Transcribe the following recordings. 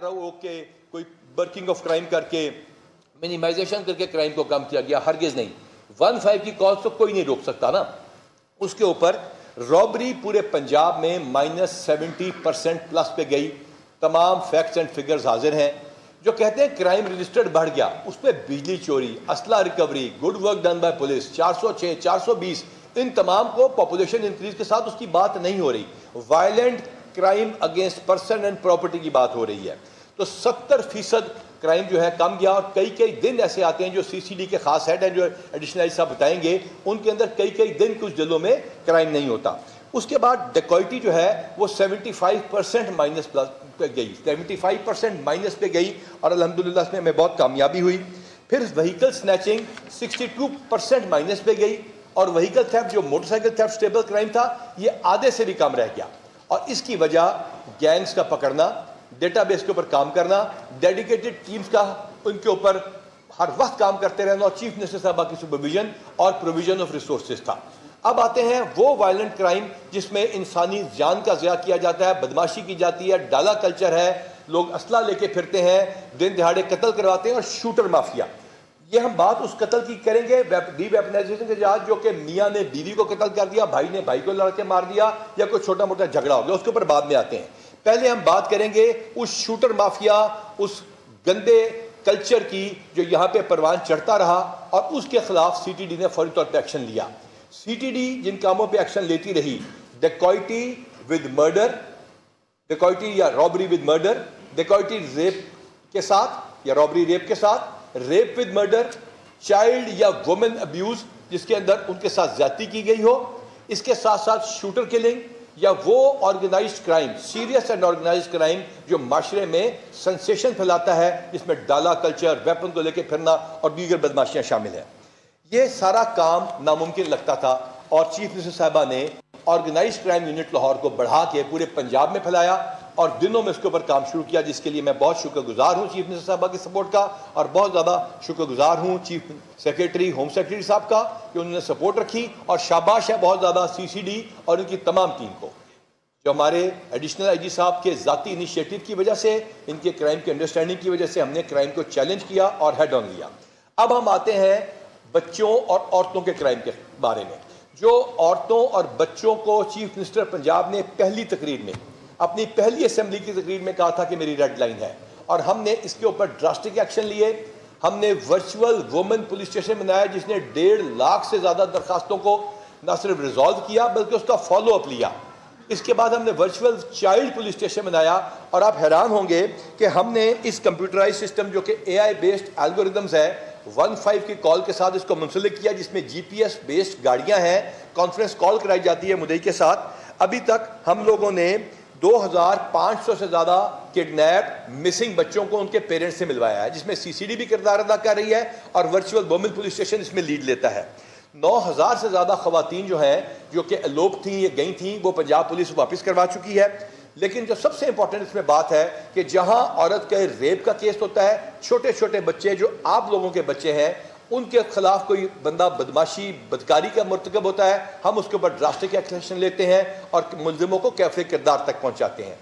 کہ کوئی برکنگ of crime کر کے منیمائزیشن کر کے کرائم کو کم کیا گیا، ہرگز نہیں۔ 1-5 کی کال تو کوئی نہیں روک سکتا نا۔ اس کے اوپر رابری پورے پنجاب میں -70% پلس پہ گئی۔ تمام فیکٹس اینڈ فگرز حاضر ہیں۔ جو کہتے ہیں کرائم رجسٹرڈ بڑھ گیا، اس پہ بجلی چوری، اسلحہ recovery, good work done by police, 406، 420، ان تمام کو پاپولیشن انکریز کے ساتھ اس کی بات نہیں ہو رہی۔ Violent crime against person and property کی بات ہو رہی ہے۔ تو 70% کرائم جو ہے کم گیا، اور کئی دن ایسے آتے ہیں جو سی سی ڈی کے خاص ہیڈ ہیں جو ایڈیشنل صاحب بتائیں گے، ان کے اندر کئی دن کچھ ضلعوں میں کرائم نہیں ہوتا۔ اس کے بعد ڈیکوئٹی جو ہے وہ 75% مائنس پلس پہ گئی، 75% مائنس پہ گئی، اور الحمدللہ اس میں ہمیں بہت کامیابی ہوئی۔ پھر وہیکل سنیچنگ 62% مائنس پہ گئی، اور وہیکل تھیفٹ جو motor cycle theft stable crime تھا یہ آدھے سے بھی کم رہ گیا۔ اور اس کی وجہ گینگز کا پکڑنا، ڈیٹا بیس کے اوپر کام کرنا، ڈیڈیکیٹڈ ٹیمز کا ان کے اوپر ہر وقت کام کرتے رہنا، اور چیف منسٹر صاحبہ کی سپرویژن اور پروویژن آف ریسورسز تھا۔ اب آتے ہیں وہ وائلنٹ کرائم جس میں انسانی جان کا ضیاع کیا جاتا ہے، بدماشی کی جاتی ہے، ڈالا کلچر ہے، لوگ اسلحہ لے کے پھرتے ہیں، دن دہاڑے قتل کرواتے ہیں، اور شوٹر مافیا۔ یہ ہم بات اس قتل کی کریں گے ڈی ویپنائزیشن کے جہاز، جو کہ میاں نے بیوی کو قتل کر دیا، بھائی نے بھائی کو لڑ کے مار دیا، یا کوئی چھوٹا موٹا جھگڑا ہو گیا، اس کے اوپر بعد میں آتے ہیں۔ پہلے ہم بات کریں گے اس شوٹر مافیا، اس گندے کلچر کی جو یہاں پہ پروان چڑھتا رہا، اور اس کے خلاف سی ٹی ڈی نے فوری طور پہ ایکشن لیا۔ سی ٹی ڈی جن کاموں پہ ایکشن لیتی رہی، ڈیکوئٹی ود مرڈر، ڈیکوئٹی یا رابری ود مرڈر، ڈیکوئٹی ریپ کے ساتھ یا رابری ریپ کے ساتھ، ریپ ود مرڈر، چائلڈ یا وومن ابیوز جس کے اندر ان کے ساتھ زیادتی کی گئی ہو، اس کے ساتھ ساتھ شوٹر کلنگ، یا وہ organised crime, serious and organised crime جو معاشرے میں سنسیشن پھیلاتا ہے، جس میں ڈالا کلچر، ویپن کو لے کے پھرنا اور دیگر بدماشیاں شامل ہیں۔ یہ سارا کام ناممکن لگتا تھا، اور چیف منسٹر صاحبہ نے آرگنائزڈ کرائم یونٹ لاہور کو بڑھا کے پورے پنجاب میں پھیلایا، اور دنوں میں اس کے اوپر کام شروع کیا، جس کے لیے میں بہت شکر گزار ہوں چیف منسٹر صاحبہ کی سپورٹ کا، اور بہت زیادہ شکر گزار ہوں چیف سیکریٹری ہوم سیکریٹری صاحب کا کہ انہوں نے سپورٹ رکھی، اور شاباش ہے بہت زیادہ سی سی ڈی اور ان کی تمام ٹیم کو، جو ہمارے ایڈیشنل آئی جی صاحب کے ذاتی انیشیٹو کی وجہ سے، ان کے کرائم کی انڈرسٹینڈنگ کی وجہ سے ہم نے کرائم کو چیلنج کیا اور ہیڈ آن لیا۔ اب ہم آتے ہیں بچوں اور عورتوں کے کرائم کے بارے میں۔ جو عورتوں اور بچوں کو چیف منسٹر پنجاب نے پہلی تقریر میں، اپنی پہلی اسمبلی کی تقریر میں کہا تھا کہ میری ریڈ لائن ہے، اور ہم نے اس کے اوپر ڈراسٹک ایکشن لیے۔ ہم نے ورچوئل وومن پولیس اسٹیشن بنایا، جس نے 1.5 لاکھ سے زیادہ درخواستوں کو نہ صرف ریزالو کیا بلکہ اس کا فالو اپ لیا۔ اس کے بعد ہم نے ورچوئل چائلڈ پولیس اسٹیشن بنایا، اور آپ حیران ہوں گے کہ ہم نے اس کمپیوٹرائز سسٹم جو کہ اے آئی بیسڈ الگوریدمز ہے، 1-5 کی کال کے ساتھ اس کو منسلک کیا، جس میں جی پی ایس بیسڈ گاڑیاں ہیں، کانفرنس کال کرائی جاتی ہے مدعی کے ساتھ۔ ابھی تک ہم لوگوں نے 2500 سے زیادہ کڈنیپ مسنگ بچوں کو ان کے پیرنٹس سے ملوایا ہے، جس میں سی سی ڈی بھی کردار ادا کر رہی ہے، اور ورچوئل وومن پولیس اسٹیشن اس میں لیڈ لیتا ہے۔ 9000 سے زیادہ خواتین جو ہیں جو کہ الوپ تھیں یا گئی تھیں، وہ پنجاب پولیس واپس کروا چکی ہے۔ لیکن جو سب سے امپورٹنٹ اس میں بات ہے کہ جہاں عورت کے ریپ کا کیس ہوتا ہے، چھوٹے چھوٹے بچے جو آپ لوگوں کے بچے ہیں، ان کے خلاف کوئی بندہ بدماشی بدکاری کا مرتکب ہوتا ہے، ہم اس کے اوپر ڈراسٹک ایکشن لیتے ہیں اور ملزموں کو کیفے کردار تک پہنچاتے ہیں۔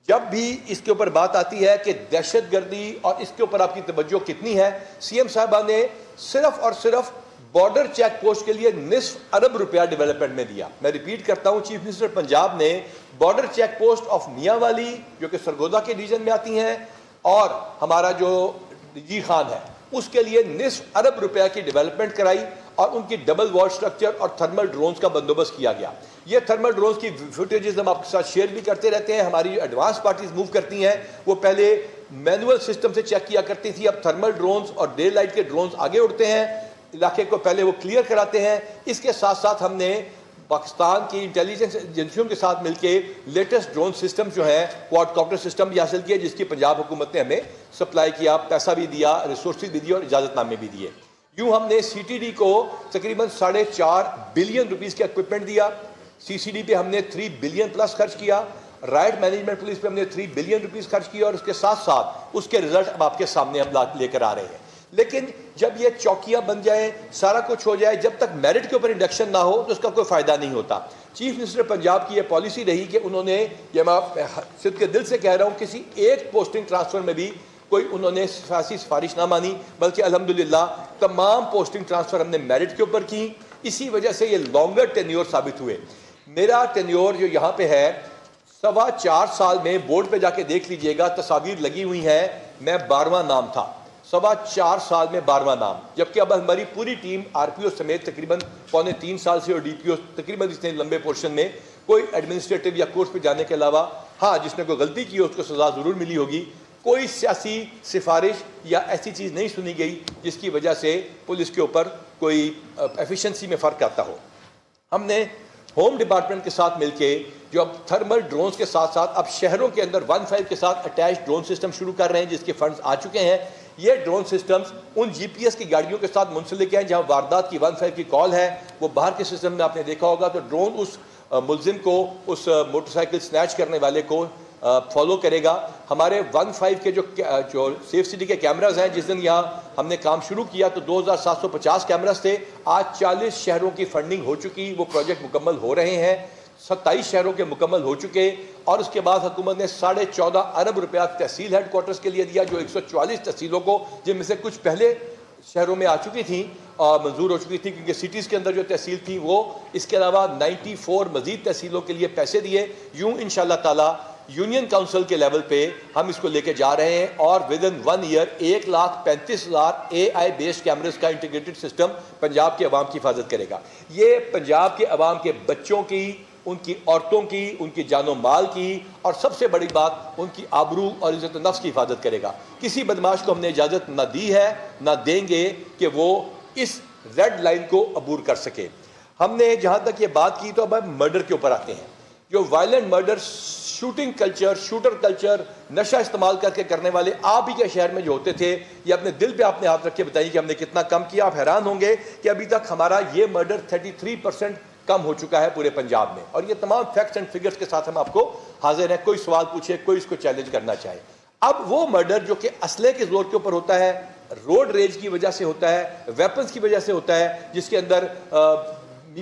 جب بھی اس کے اوپر بات آتی ہے کہ دہشت گردی اور اس کے اوپر آپ کی توجہ کتنی ہے، سی ایم صاحبہ نے صرف اور صرف بارڈر چیک پوسٹ کے لیے $2.5 ارب ڈیولپمنٹ میں دیا۔ میں ریپیٹ کرتا ہوں، چیف منسٹر پنجاب نے بارڈر چیک پوسٹ آف میاں والی جو کہ سرگودا کے ریجن میں آتی ہیں، اور ہمارا جو جی خان ہے، اس کے لیے $2.5 ارب کی ڈیولپمنٹ کرائی، اور ان کی ڈبل وال سٹرکچر اور تھرمل ڈرونز کا بندوبست کیا گیا۔ یہ تھرمل ڈرونز کی فوٹیجز ہم آپ کے ساتھ شیئر بھی کرتے رہتے ہیں۔ ہماری جو ایڈوانس پارٹیز موو کرتی ہیں، وہ پہلے مینول سسٹم سے چیک کیا کرتی تھی، اب تھرمل ڈرونز اور ڈے لائٹ کے ڈرونز آگے اڑتے ہیں، علاقے کو پہلے وہ کلیئر کراتے ہیں۔ اس کے ساتھ ساتھ ہم نے پاکستان کی انٹیلیجنس ایجنسیوں کے ساتھ مل کے لیٹسٹ ڈرون سسٹم جو ہیں، کوڈ کاپٹر سسٹم بھی حاصل کیا، جس کی پنجاب حکومت نے ہمیں سپلائی کیا، پیسہ بھی دیا، ریسورسز بھی دیے، اور اجازت نامے بھی دیے۔ یوں ہم نے سی ٹی ڈی کو تقریباً 4.5 بلین روپیز کا اکوپمنٹ دیا، سی سی ڈی پہ ہم نے 3 بلین پلس خرچ کیا، رائٹ مینجمنٹ پولیس پہ ہم نے 3 بلین روپیز خرچ کیا، اور اس کے ساتھ ساتھ اس کے رزلٹ اب آپ کے سامنے ہم لے کر آ رہے ہیں۔ لیکن جب یہ چوکیاں بن جائیں، سارا کچھ ہو جائے، جب تک میرٹ کے اوپر انڈکشن نہ ہو تو اس کا کوئی فائدہ نہیں ہوتا۔ چیف منسٹر پنجاب کی یہ پالیسی رہی کہ انہوں نے، یہ میں صدق کے دل سے کہہ رہا ہوں، کسی ایک پوسٹنگ ٹرانسفر میں بھی کوئی انہوں نے سیاسی سفارش نہ مانی، بلکہ الحمدللہ تمام پوسٹنگ ٹرانسفر ہم نے میرٹ کے اوپر کی. اسی وجہ سے یہ لانگر ٹینیور ثابت ہوئے. میرا ٹینیور جو یہاں پہ ہے 4.25 سال میں، بورڈ پہ جا کے دیکھ لیجئے گا، تصاویر لگی ہوئی ہیں، میں 12واں نام تھا. 4.25 سال میں 12واں نام. جبکہ اب ہماری پوری ٹیم آر پی او سمیت تقریباً 3.25 سال سے، اور ڈی پی او تقریباً اتنے لمبے پورشن میں، کوئی ایڈمنسٹریٹو یا کورس پہ جانے کے علاوہ، ہاں جس نے کوئی غلطی کی اس کو سزا ضرور ملی ہوگی، کوئی سیاسی سفارش یا ایسی چیز نہیں سنی گئی جس کی وجہ سے پولیس کے اوپر کوئی ایفیشنسی میں فرق آتا ہو. ہم نے ہوم ڈپارٹمنٹ کے ساتھ مل کے جو اب تھرمل ڈرونز کے ساتھ ساتھ اب شہروں کے اندر 1.5 کے ساتھ اٹیچ ڈرون سسٹم شروع کر رہے ہیں، جس کے فنڈز آ چکے ہیں. یہ ڈرون سسٹمز ان جی پی ایس کی گاڑیوں کے ساتھ منسلک ہیں، جہاں واردات کی 1.5 کی کال ہے، وہ باہر کے سسٹم میں آپ نے دیکھا ہوگا تو ڈرون اس ملزم کو، اس موٹر سائیکل سنیچ کرنے والے کو فالو کرے گا. ہمارے 1.5 کے جو سیف سٹی کے کیمراز ہیں، جس دن یہاں ہم نے کام شروع کیا تو 2750 کیمراز تھے. آج 40 شہروں کی فنڈنگ ہو چکی، وہ پروجیکٹ مکمل ہو رہے ہیں. 27 شہروں کے مکمل ہو چکے، اور اس کے بعد حکومت نے 14.5 ارب روپیہ تحصیل ہیڈ کوارٹرز کے لیے دیا، جو 144 تحصیلوں کو، جن میں سے کچھ پہلے شہروں میں آ چکی تھیں اور منظور ہو چکی تھی کیونکہ سٹیز کے اندر جو تحصیل تھی وہ. اس کے علاوہ 94 مزید تحصیلوں کے لیے پیسے دیے. یوں انشاءاللہ تعالی یونین کاؤنسل کے لیول پہ ہم اس کو لے کے جا رہے ہیں، اور within 1 year 1,35,000 A I based cameras کا انٹیگریٹڈ سسٹم پنجاب کے عوام کی حفاظت کرے گا. یہ پنجاب کے عوام کے بچوں کی، ان کی عورتوں کی، ان کی جان و مال کی، اور سب سے بڑی بات ان کی آبرو اور عزت نفس کی حفاظت کرے گا. کسی بدماش کو ہم نے اجازت نہ دی ہے، نہ دیں گے کہ وہ اس ریڈ لائن کو عبور کر سکے. ہم نے جہاں تک یہ بات کی تو اب ہم مرڈر کے اوپر آتے ہیں. جو violent murder, shooting culture, shooter culture, نشہ استعمال کر کے کرنے والے آپ ہی کے شہر میں جو ہوتے تھے، یہ اپنے دل پہ آپ نے ہاتھ رکھ کے بتائیے کہ ہم نے کتنا کم کیا. آپ حیران ہوں گے کہ ابھی تک ہمارا یہ مرڈر 33% کم ہو چکا ہے پورے پنجاب میں. اور یہ تمام فیکٹس اینڈ فگرز کے ساتھ ہم آپ کو حاضر ہیں. کوئی سوال پوچھے، کوئی اس کو چیلنج کرنا چاہے. اب وہ مرڈر جو کہ اسلحے کے زور کے اوپر ہوتا ہے، روڈ ریج کی وجہ سے ہوتا ہے، ویپنز کی وجہ سے ہوتا ہے، جس کے اندر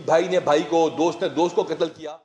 بھائی نے بھائی کو، دوست نے دوست کو قتل کیا.